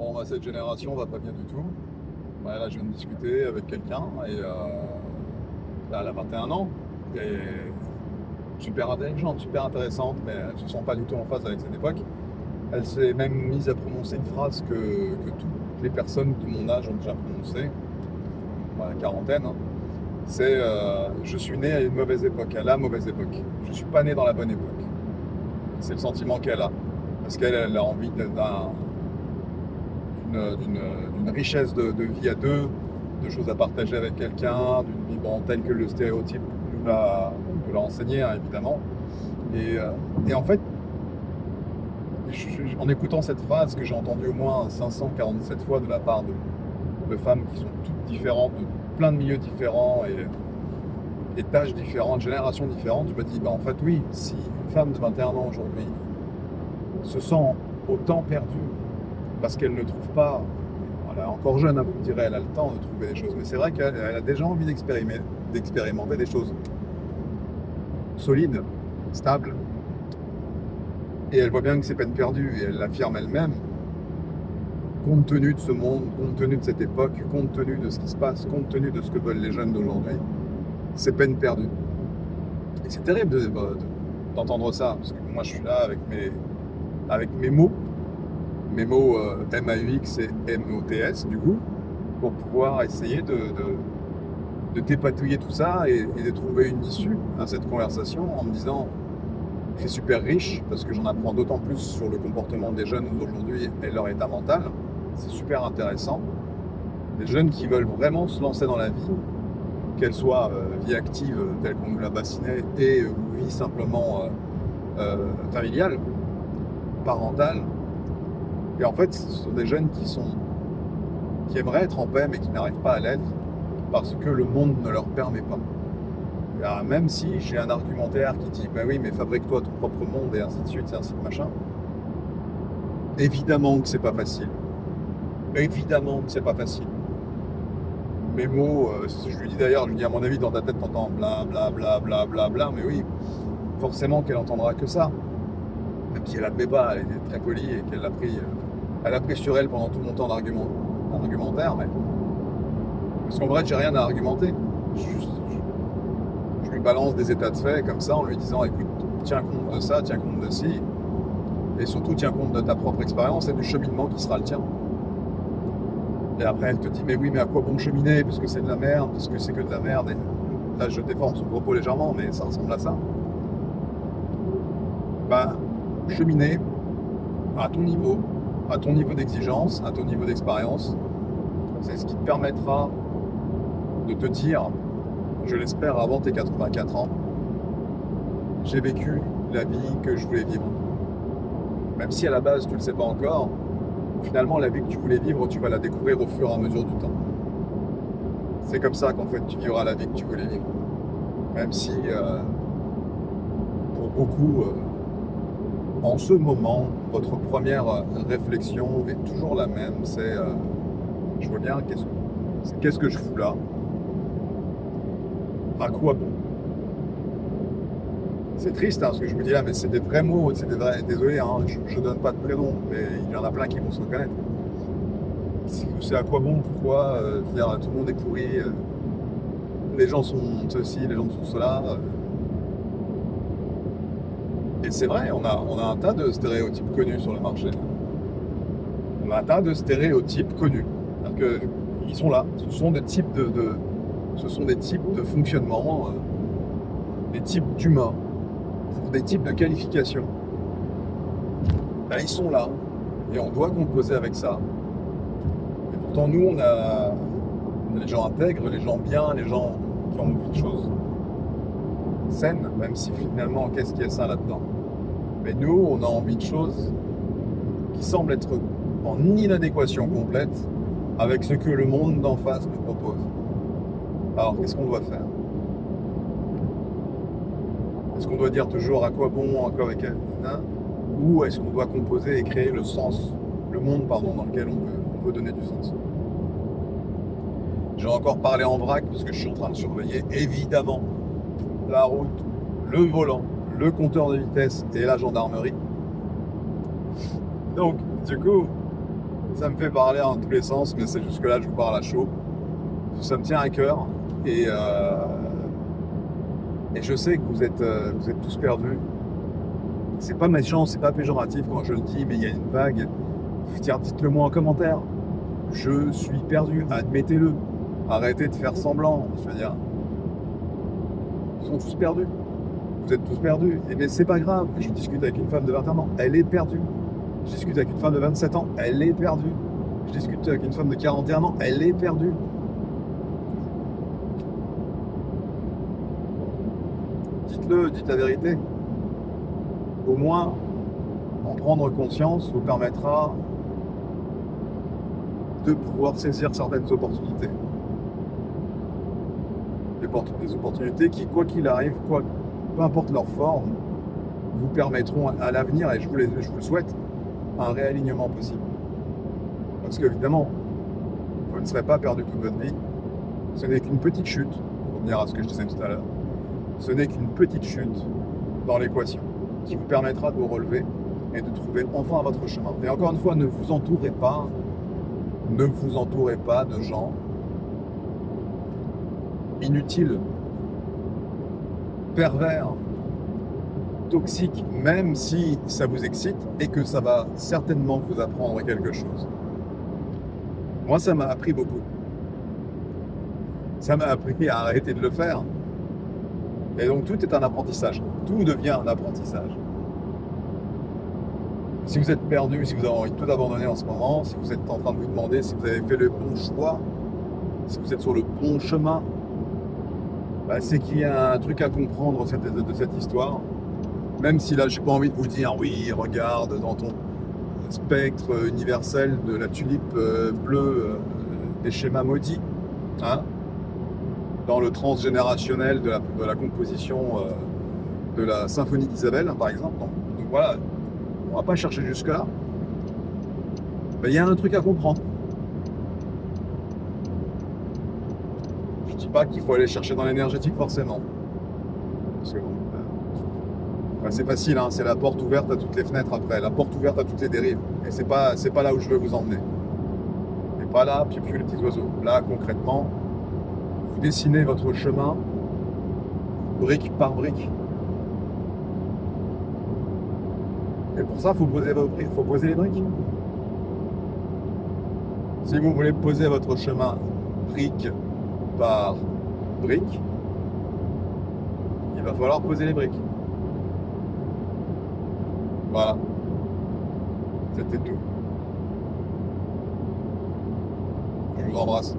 Bon, bah, cette génération va pas bien du tout. Ouais, là, je viens de discuter avec quelqu'un et là, elle a 21 ans. Et super intelligente, super intéressante, mais elle ne se sent pas du tout en phase avec cette époque. Elle s'est même mise à prononcer une phrase que toutes les personnes de mon âge ont déjà prononcée, la quarantaine. Hein. C'est je suis né à une mauvaise époque, à la mauvaise époque. Je ne suis pas né dans la bonne époque. C'est le sentiment qu'elle a. Parce qu'elle a envie d'une richesse de vie à deux, de choses à partager avec quelqu'un, d'une vie telle que le stéréotype nous l'a enseigné, hein, évidemment. Et en fait, en écoutant cette phrase que j'ai entendue au moins 547 fois de la part de femmes qui sont toutes différentes, de plein de milieux différents et d'âges différents, de générations différentes, je me dis, en fait, oui, si une femme de 21 ans aujourd'hui se sent autant perdue parce qu'elle ne trouve pas, elle est encore jeune, hein, vous me direz, elle a le temps de trouver des choses, mais c'est vrai qu'elle a déjà envie d'expérimenter des choses solides, stables, et elle voit bien que c'est peine perdue, et elle l'affirme elle-même, compte tenu de ce monde, compte tenu de cette époque, compte tenu de ce qui se passe, compte tenu de ce que veulent les jeunes d'aujourd'hui, c'est peine perdue. Et c'est terrible d'entendre ça, parce que moi je suis là avec mes mots MAUX et MOTS du coup, pour pouvoir essayer de dépatouiller tout ça et de trouver une issue à cette conversation en me disant que c'est super riche, parce que j'en apprends d'autant plus sur le comportement des jeunes aujourd'hui et leur état mental. C'est super intéressant. Des jeunes qui veulent vraiment se lancer dans la vie, qu'elle soit vie active telle qu'on nous l'a bassinée ou vie simplement familiale, parentale. Et en fait, ce sont des jeunes qui aimeraient être en paix mais qui n'arrivent pas à l'être parce que le monde ne leur permet pas. Alors, même si j'ai un argumentaire qui dit oui, mais fabrique-toi ton propre monde et ainsi de suite, et ainsi de machin. Évidemment que c'est pas facile. Évidemment que c'est pas facile. Mes mots, je lui dis d'ailleurs, à mon avis, dans ta tête, t'entends bla bla bla bla bla bla, mais oui, forcément qu'elle entendra que ça. Même si elle admet pas, elle est très polie et qu'elle a pris sur elle pendant tout mon temps d'argumentaire, mais parce qu'en vrai, j'ai rien à argumenter. Je lui balance des états de fait comme ça en lui disant, écoute, tiens compte de ça, tiens compte de ci, et surtout tiens compte de ta propre expérience et du cheminement qui sera le tien. Et après, elle te dit, mais oui, mais à quoi bon cheminer, parce que c'est de la merde, parce que c'est que de la merde. Et là, je déforme son propos légèrement, mais ça ressemble à ça. Cheminer à ton niveau d'exigence, à ton niveau d'expérience, c'est ce qui te permettra de te dire, je l'espère avant tes 84 ans, j'ai vécu la vie que je voulais vivre. Même si à la base tu ne le sais pas encore, finalement la vie que tu voulais vivre, tu vas la découvrir au fur et à mesure du temps. C'est comme ça qu'en fait tu vivras la vie que tu voulais vivre. Même si pour beaucoup, en ce moment, votre première réflexion est toujours la même, c'est je vois bien qu'est-ce que je fous là, à quoi bon. C'est triste ce que je vous dis là, mais c'est des vrais mots, désolé, je donne pas de prénom, mais il y en a plein qui vont se reconnaître. C'est à quoi bon, pourquoi, tout le monde est pourri, les gens sont ceci, les gens sont cela. Et c'est vrai, on a un tas de stéréotypes connus sur le marché. On a un tas de stéréotypes connus. C'est-à-dire qu'ils sont là. Ce sont des types de fonctionnement, des types d'humains, pour des types de qualifications. Ils sont là. Et on doit composer avec ça. Et pourtant, nous, on a les gens intègres, les gens bien, les gens qui ont envie de choses saines, même si finalement, qu'est-ce qui est sain là-dedans? Mais nous, on a envie de choses qui semblent être en inadéquation complète avec ce que le monde d'en face nous propose. Alors, qu'est-ce qu'on doit faire? Est-ce qu'on doit dire toujours à quoi bon, encore avec elle, ou est-ce qu'on doit composer et créer le monde dans lequel on veut donner du sens? J'ai encore parlé en vrac parce que je suis en train de surveiller évidemment la route, le volant, le compteur de vitesse et la gendarmerie. Donc, du coup, Ça me fait parler en tous les sens, mais c'est jusque-là, je vous parle à chaud. Ça me tient à cœur et je sais que vous êtes tous perdus. C'est pas méchant, c'est pas péjoratif quand je le dis, mais il y a une vague. Tiens, dites-le moi en commentaire. Je suis perdu, admettez-le. Arrêtez de faire semblant, je veux dire. Ils sont tous perdus. Vous êtes tous perdus. Et mais c'est pas grave. Je discute avec une femme de 21 ans, elle est perdue. Je discute avec une femme de 27 ans, elle est perdue. Je discute avec une femme de 41 ans, elle est perdue. Dites-le, dites la vérité. Au moins, en prendre conscience vous permettra de pouvoir saisir certaines opportunités. Des opportunités qui, quoi qu'il arrive, peu importe leur forme, vous permettront à l'avenir, et je vous le souhaite, un réalignement possible. Parce qu'évidemment, vous ne serez pas perdu toute votre vie. Ce n'est qu'une petite chute, pour revenir à ce que je disais tout à l'heure, ce n'est qu'une petite chute dans l'équation qui vous permettra de vous relever et de trouver enfin votre chemin. Et encore une fois, ne vous entourez pas de gens inutiles, pervers, toxiques, même si ça vous excite et que ça va certainement vous apprendre quelque chose. Moi, ça m'a appris beaucoup. Ça m'a appris à arrêter de le faire. Et donc, tout est un apprentissage. Tout devient un apprentissage. Si vous êtes perdu, si vous avez envie de tout abandonner en ce moment, si vous êtes en train de vous demander si vous avez fait le bon choix, si vous êtes sur le bon chemin, bah, c'est qu'il y a un truc à comprendre de cette histoire. Même si là, je n'ai pas envie de vous dire, oui, regarde dans ton spectre universel de la tulipe bleue des schémas maudits, hein, dans le transgénérationnel de la composition de la symphonie d'Isabelle, par exemple. Donc voilà, on va pas chercher jusque-là. Mais il y a un truc à comprendre. Je dis pas qu'il faut aller chercher dans l'énergétique forcément. Parce que bon, c'est facile, hein, c'est la porte ouverte à toutes les fenêtres après, la porte ouverte à toutes les dérives. Et c'est pas là où je veux vous emmener. Et pas là, piou piou les petits oiseaux. Là, concrètement, vous dessinez votre chemin brique par brique. Et pour ça, il faut poser les briques. Si vous voulez poser votre chemin brique par brique, il va falloir poser les briques. Voilà. C'était tout. Je vous embrasse.